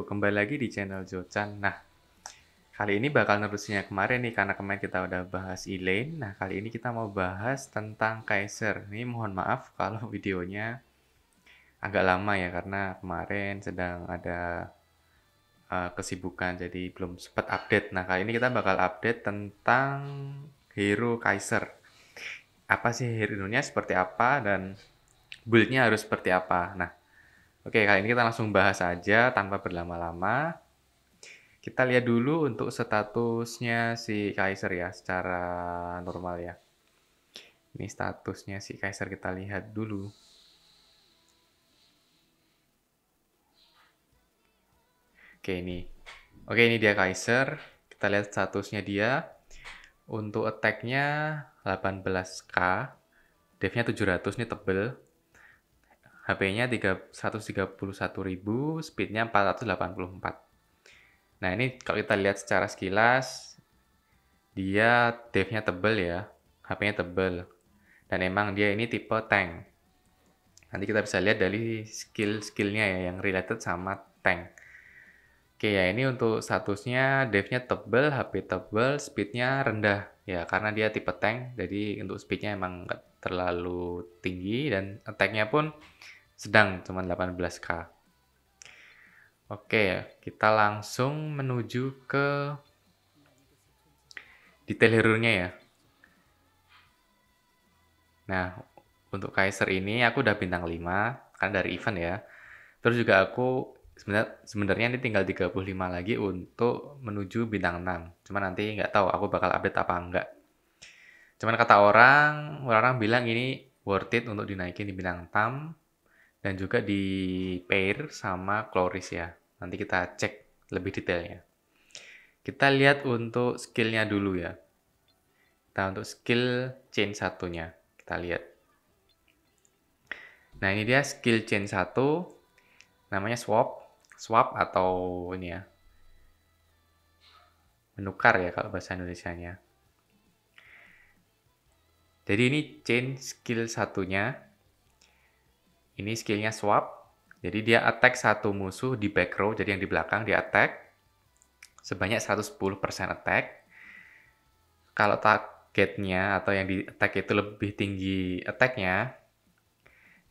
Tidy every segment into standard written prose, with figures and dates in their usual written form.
kembali lagi di channel Jochan. Nah, kali ini bakal nerusin yang kemarin nih, karena kemarin kita udah bahas Elaine. Nah, kali ini kita mau bahas tentang Kaiser. Ini mohon maaf kalau videonya agak lama ya, karena kemarin sedang ada kesibukan, jadi belum sempat update. Nah, kali ini kita bakal update tentang hero Kaiser. Apa sih hero-nya, seperti apa, dan build-nya harus seperti apa. Nah, oke, kali ini kita langsung bahas aja tanpa berlama-lama. Kita lihat dulu untuk statusnya si Kaiser ya, secara normal ya. Ini statusnya si Kaiser, kita lihat dulu. Oke, ini. Oke, ini dia Kaiser. Kita lihat statusnya dia. Untuk attack-nya 18k. Dev-nya 700, ini tebel. HP-nya 131.000, speed-nya 484. Nah, ini kalau kita lihat secara sekilas, dia dev-nya tebel ya, HP-nya tebel. Dan emang dia ini tipe tank. Nanti kita bisa lihat dari skill-skillnya ya, yang related sama tank. Oke ya, ini untuk statusnya dev-nya tebel, HP tebel, speed-nya rendah. Ya, karena dia tipe tank, jadi untuk speed-nya emang nggak terlalu tinggi, dan attack-nya pun sedang, cuma 18k. Oke, kita langsung menuju ke detail hero-nya ya. Nah, untuk Kaiser ini aku udah bintang 5, kan dari event ya. Terus juga aku sebenarnya ini tinggal 35 lagi untuk menuju bintang 6. Cuman nanti nggak tahu aku bakal update apa enggak. Cuman kata orang bilang ini worth it untuk dinaikin di bintang 6 dan juga di pair sama Chloris ya. Nanti kita cek lebih detailnya. Kita lihat untuk skillnya dulu ya. Kita untuk skill chain satunya. Kita lihat. Nah, ini dia skill chain 1. Namanya swap. Swap atau ini ya, menukar ya kalau bahasa Indonesianya. Jadi ini chain skill satunya. Ini skillnya swap. Jadi dia attack satu musuh di back row, jadi yang di belakang dia attack sebanyak 110% attack. Kalau targetnya atau yang di attack itu lebih tinggi attacknya,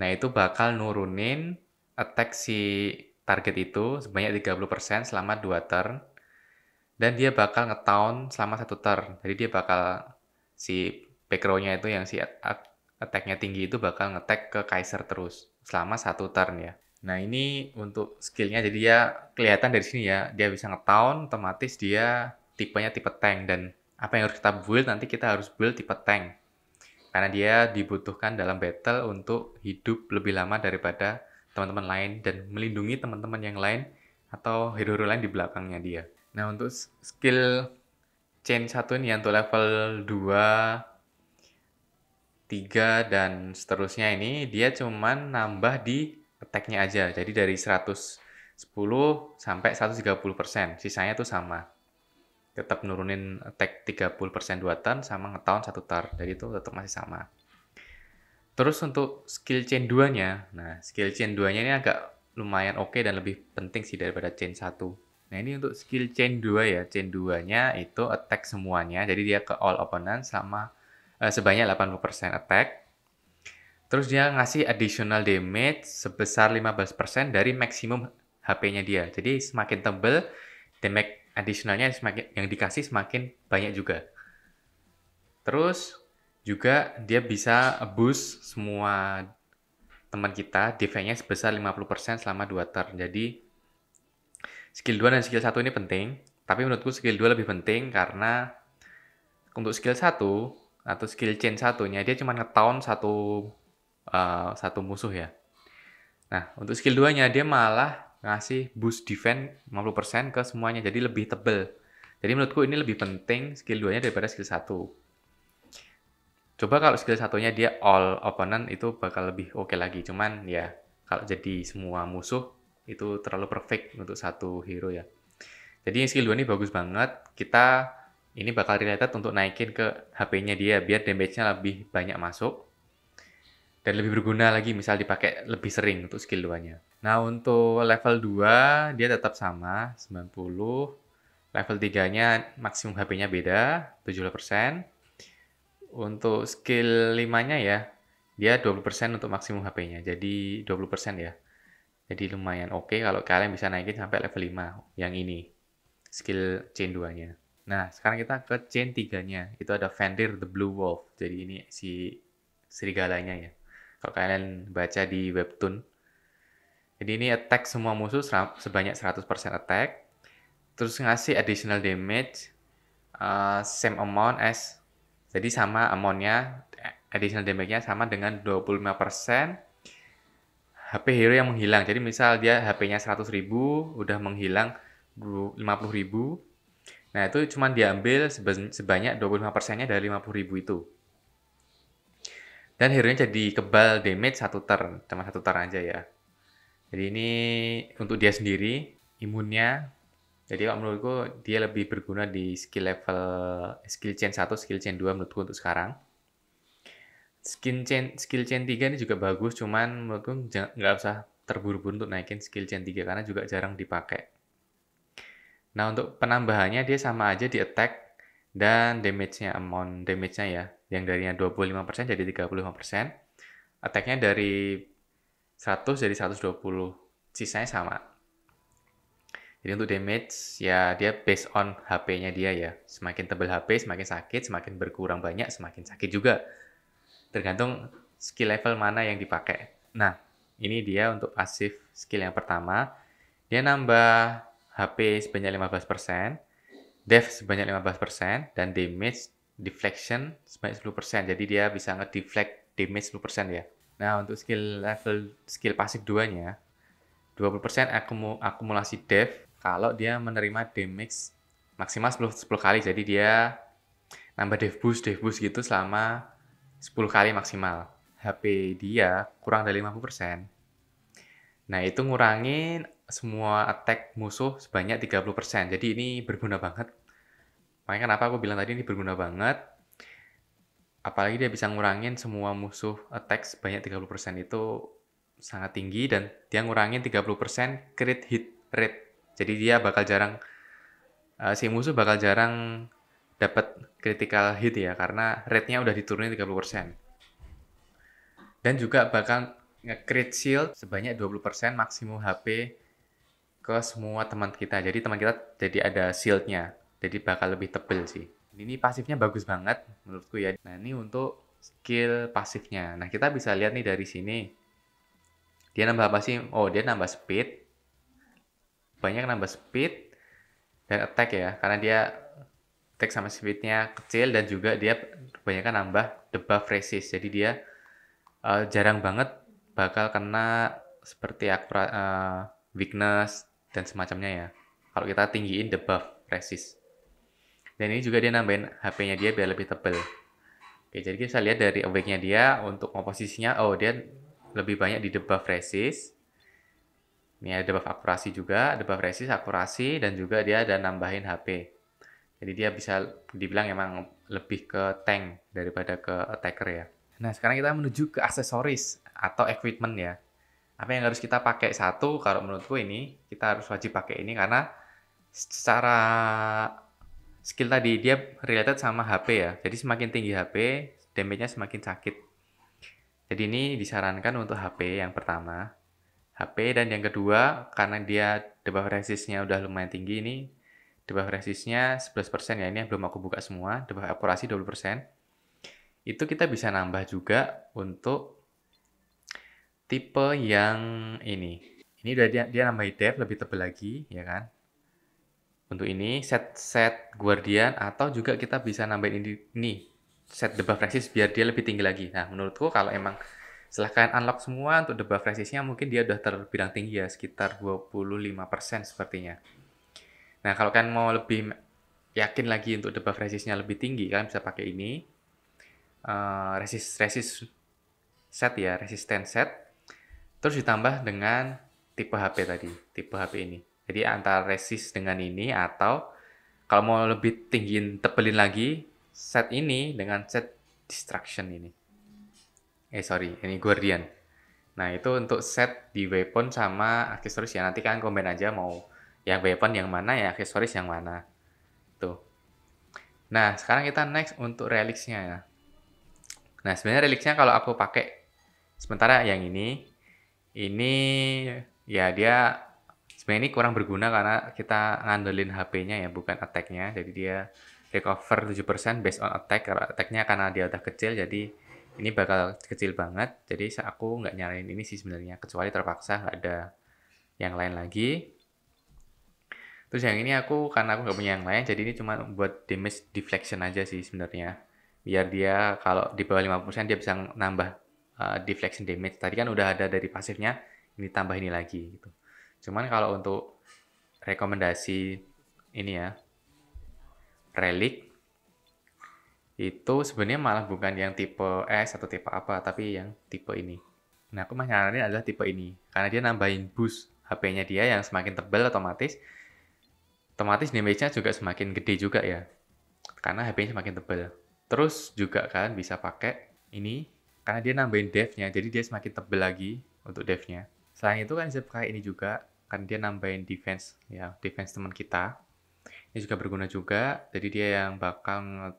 nah itu bakal nurunin attack si target itu sebanyak 30% selama 2 turn. Dan dia bakal nge-taunt selama 1 turn. Jadi dia bakal, si back row-nya itu yang si attack-nya tinggi itu bakal nge-tag ke Kaiser terus selama 1 turn ya. Nah, ini untuk skill-nya, jadi dia kelihatan dari sini ya, dia bisa nge-taunt, otomatis dia tipenya tipe tank, dan apa yang harus kita build, nanti kita harus build tipe tank. Karena dia dibutuhkan dalam battle untuk hidup lebih lama daripada teman-teman lain dan melindungi teman-teman yang lain atau hero-hero lain di belakangnya dia. Nah, untuk skill chain 1 ini untuk level 2, 3, dan seterusnya ini dia cuman nambah di attack-nya aja. Jadi dari 110 sampai 130%. Sisanya tuh sama. Tetap nurunin attack 30% 2 turn sama nge-taunt 1 turn. Jadi itu tetap masih sama. Terus untuk skill chain 2-nya. Nah, skill chain 2-nya ini agak lumayan oke dan lebih penting sih daripada chain 1. Nah, ini untuk skill chain 2 ya. Chain 2-nya itu attack semuanya. Jadi dia ke all opponent sama sebanyak 80% attack. Terus dia ngasih additional damage sebesar 15% dari maksimum HP-nya dia. Jadi semakin tebel, damage additionalnya yang dikasih semakin banyak juga. Terus juga dia bisa boost semua teman kita defense-nya sebesar 50% selama 2 turn. Jadi skill 2 dan skill 1 ini penting, tapi menurutku skill 2 lebih penting karena untuk skill 1 atau skill chain satunya dia cuma nge-taunt satu musuh ya. Nah, untuk skill 2-nya dia malah ngasih boost defense 50% ke semuanya, jadi lebih tebel. Jadi menurutku ini lebih penting skill 2-nya daripada skill 1. Coba kalau skill 1-nya dia all opponent itu bakal lebih oke lagi. Cuman ya kalau jadi semua musuh itu terlalu perfect untuk satu hero ya. Jadi skill 2 ini bagus banget. Kita ini bakal related untuk naikin ke HP-nya dia biar damage-nya lebih banyak masuk. dan lebih berguna lagi misal dipakai lebih sering untuk skill 2-nya. Nah, untuk level 2 dia tetap sama 90. Level 3-nya maksimum HP-nya beda 70%. Untuk skill 5-nya ya, dia 20% untuk maksimum HP-nya. Jadi 20% ya. Jadi lumayan oke kalau kalian bisa naikin sampai level 5 yang ini. Skill chain 2-nya. Nah, sekarang kita ke chain 3-nya. Itu ada Fenrir the Blue Wolf. Jadi ini si serigalanya ya. Kalau kalian baca di webtoon. Jadi ini attack semua musuh sebanyak 100% attack. Terus ngasih additional damage same amount as. Jadi sama amount-nya, additional damage-nya sama dengan 25% HP hero yang menghilang. Jadi misal dia HP-nya 100.000, udah menghilang 50.000. Nah, itu cuma diambil sebanyak 25%-nya dari 50.000 itu. Dan hero-nya jadi kebal damage 1 turn, cuma 1 turn aja ya. Jadi ini untuk dia sendiri, imunnya. Jadi kalau menurutku dia lebih berguna di skill chain 1, skill chain 2 menurutku untuk sekarang. Skill chain 3 ini juga bagus, cuman menurutku nggak usah terburu-buru untuk naikin skill chain 3 karena juga jarang dipakai. Nah, untuk penambahannya dia sama aja di attack dan damage-nya, amount damage-nya ya. Yang darinya 25% jadi 35%. Attack-nya dari 100 jadi 120. Sisanya sama. Jadi untuk damage, ya dia based on HP-nya dia ya. Semakin tebal HP, semakin sakit, semakin berkurang banyak, semakin sakit juga. Tergantung skill level mana yang dipakai. Nah, ini dia untuk pasif skill yang pertama. Dia nambah HP sebanyak 15%, def sebanyak 15%, dan damage deflection sebanyak 10%. Jadi dia bisa ngedeflect damage 10% ya. Nah, untuk skill pasif 2-nya, 20% akumulasi def kalau dia menerima damage maksimal 10 kali. Jadi dia nambah def boost gitu selama 10 kali maksimal. HP dia kurang dari 50%. Nah, itu ngurangin semua attack musuh sebanyak 30%. Jadi ini berguna banget. Makanya kenapa aku bilang tadi ini berguna banget. Apalagi dia bisa ngurangin semua musuh attack sebanyak 30% itu sangat tinggi dan dia ngurangin 30% crit hit rate. Jadi dia bakal jarang si musuh bakal jarang dapat critical hit ya karena rate-nya udah diturunin 30%. Dan juga bakal nge-crit shield sebanyak 20% maksimum HP ke semua teman kita. Jadi teman kita jadi ada shield-nya. Jadi bakal lebih tebel sih. Ini pasifnya bagus banget menurutku ya. Nah, ini untuk skill pasifnya. Nah, kita bisa lihat nih dari sini. Dia nambah apa sih? Oh, dia nambah speed. Banyak nambah speed dan attack ya. Karena dia attack sama speed-nya kecil dan juga dia kebanyakan nambah debuff resist. Jadi dia jarang banget bakal kena seperti weakness dan semacamnya ya. Kalau kita tinggiin debuff resist. Dan ini juga dia nambahin HP-nya dia biar lebih tebel. Oke, jadi kita bisa lihat dari awake-nya dia untuk komposisinya. Oh, dia lebih banyak di debuff resist. Ini ada debuff akurasi juga, debuff resist, akurasi, dan juga dia ada nambahin HP. Jadi dia bisa dibilang emang lebih ke tank daripada ke attacker ya. Nah, sekarang kita menuju ke aksesoris atau equipment ya. Apa yang harus kita pakai? Satu, kalau menurutku ini, kita harus wajib pakai ini karena secara skill tadi, dia related sama HP ya. Jadi semakin tinggi HP, damage-nya semakin sakit. Jadi ini disarankan untuk HP yang pertama. HP dan yang kedua, karena dia debuff resist-nya udah lumayan tinggi ini, debuff resist-nya 11% ya, ini yang belum aku buka semua, debuff akurasi 20%. Itu kita bisa nambah juga untuk tipe yang ini. Ini udah dia nambahin def lebih tebal lagi, ya kan? Untuk ini set guardian atau juga kita bisa nambahin ini set debuff resist biar dia lebih tinggi lagi. Nah, menurutku kalau emang setelah kalian unlock semua untuk debuff resistnya mungkin dia udah terbilang tinggi ya, sekitar 25% sepertinya. Nah, kalau kalian mau lebih yakin lagi untuk debuff resistnya lebih tinggi, kalian bisa pakai ini. Resist set ya, resistance set. Terus ditambah dengan tipe HP tadi, tipe HP ini. Jadi antara resist dengan ini atau kalau mau lebih tinggiin tebelin lagi set ini dengan set distraction ini. sorry, ini Guardian. Nah, itu untuk set di weapon sama aksesoris ya. Nanti kalian komen aja mau yang weapon yang mana, ya aksesoris yang mana. Tuh. Nah, sekarang kita next untuk relicsnya ya. Nah, sebenarnya relicsnya kalau aku pakai sementara yang ini ya dia sebenarnya ini kurang berguna karena kita ngandelin HP-nya ya, bukan attack-nya. Jadi dia recover 7% based on attack. Kalau attack-nya karena dia udah kecil, jadi ini bakal kecil banget. Jadi aku nggak nyaranin ini sih sebenarnya, kecuali terpaksa nggak ada yang lain lagi. Terus yang ini karena aku nggak punya yang lain, jadi ini cuma buat damage deflection aja sih sebenarnya. Biar dia kalau di bawah 50% dia bisa nambah deflection damage. Tadi kan udah ada dari pasifnya, ini tambah ini lagi gitu. Cuman kalau untuk rekomendasi ini ya, relic itu sebenarnya malah bukan yang tipe S atau tipe apa, tapi yang tipe ini. Nah, aku mah nyaranin adalah tipe ini, karena dia nambahin boost HP-nya dia yang semakin tebal otomatis damage-nya juga semakin gede juga ya, karena HP-nya semakin tebal. Terus juga kan bisa pakai ini, karena dia nambahin def-nya, jadi dia semakin tebal lagi untuk def-nya. Selain itu kan bisa pakai ini juga, kan dia nambahin defense ya, defense teman kita. Ini juga berguna juga, jadi dia yang bakal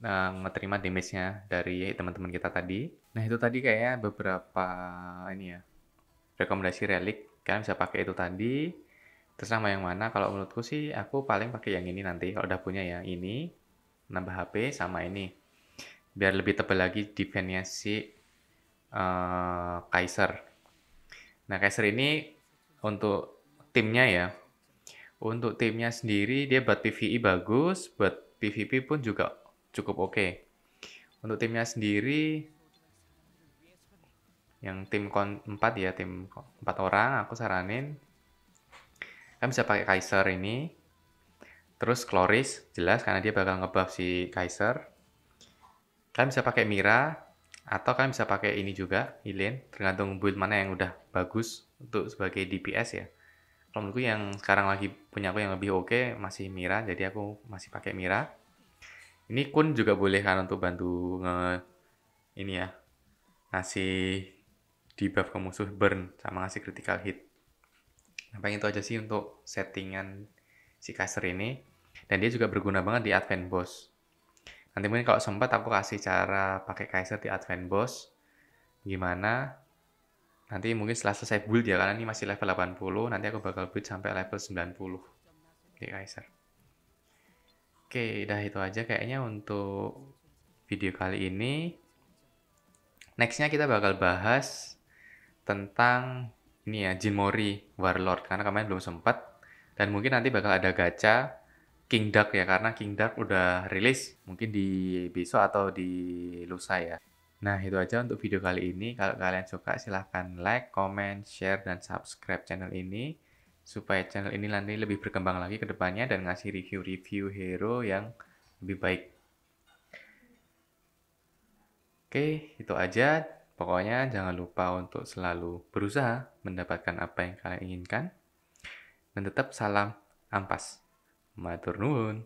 ngeterima damage-nya dari teman-teman kita tadi. Nah, itu tadi kayaknya beberapa ini ya, rekomendasi relic. Kalian bisa pakai itu tadi. Terserah mau yang mana. Kalau menurutku sih aku paling pakai yang ini nanti. Kalau udah punya ya ini, nambah HP sama ini. Biar lebih tebal lagi defense-nya si Kaiser. Nah, Kaiser ini untuk timnya ya. Untuk timnya sendiri dia buat PvE bagus, buat PvP pun juga cukup oke. Untuk timnya sendiri yang tim 4 ya, tim 4 orang, aku saranin kan bisa pakai Kaiser ini. Terus Chloris jelas karena dia bakal ngebuff si Kaiser. Kalian bisa pakai Mira atau kalian bisa pakai ini juga, Elaine, tergantung build mana yang udah bagus untuk sebagai DPS ya. Kalau menurutku yang sekarang lagi punya aku yang lebih oke masih Mira, jadi aku masih pakai Mira. Ini Kun juga boleh kan untuk bantu ini ya, ngasih debuff ke musuh burn sama ngasih critical hit. Nah, paling itu aja sih untuk settingan si Kaiser ini. Dan dia juga berguna banget di Advent Boss. Nanti mungkin kalau sempat aku kasih cara pakai Kaiser di Advent Boss gimana. Nanti mungkin setelah selesai build ya, karena ini masih level 80, nanti aku bakal build sampai level 90 di Kaiser. Oke, udah itu aja kayaknya untuk video kali ini. Nextnya kita bakal bahas tentang ini ya, Jin Mori Warlord, karena kemarin belum sempat. Dan mungkin nanti bakal ada gacha King Dark ya, karena King Dark udah rilis mungkin di besok atau di lusa ya. Nah, itu aja untuk video kali ini. Kalau kalian suka silahkan like, comment, share, dan subscribe channel ini supaya channel ini nanti lebih berkembang lagi ke depannya dan ngasih review-review hero yang lebih baik. Oke, itu aja. Pokoknya jangan lupa untuk selalu berusaha mendapatkan apa yang kalian inginkan. Dan tetap salam ampas. Matur nuwun.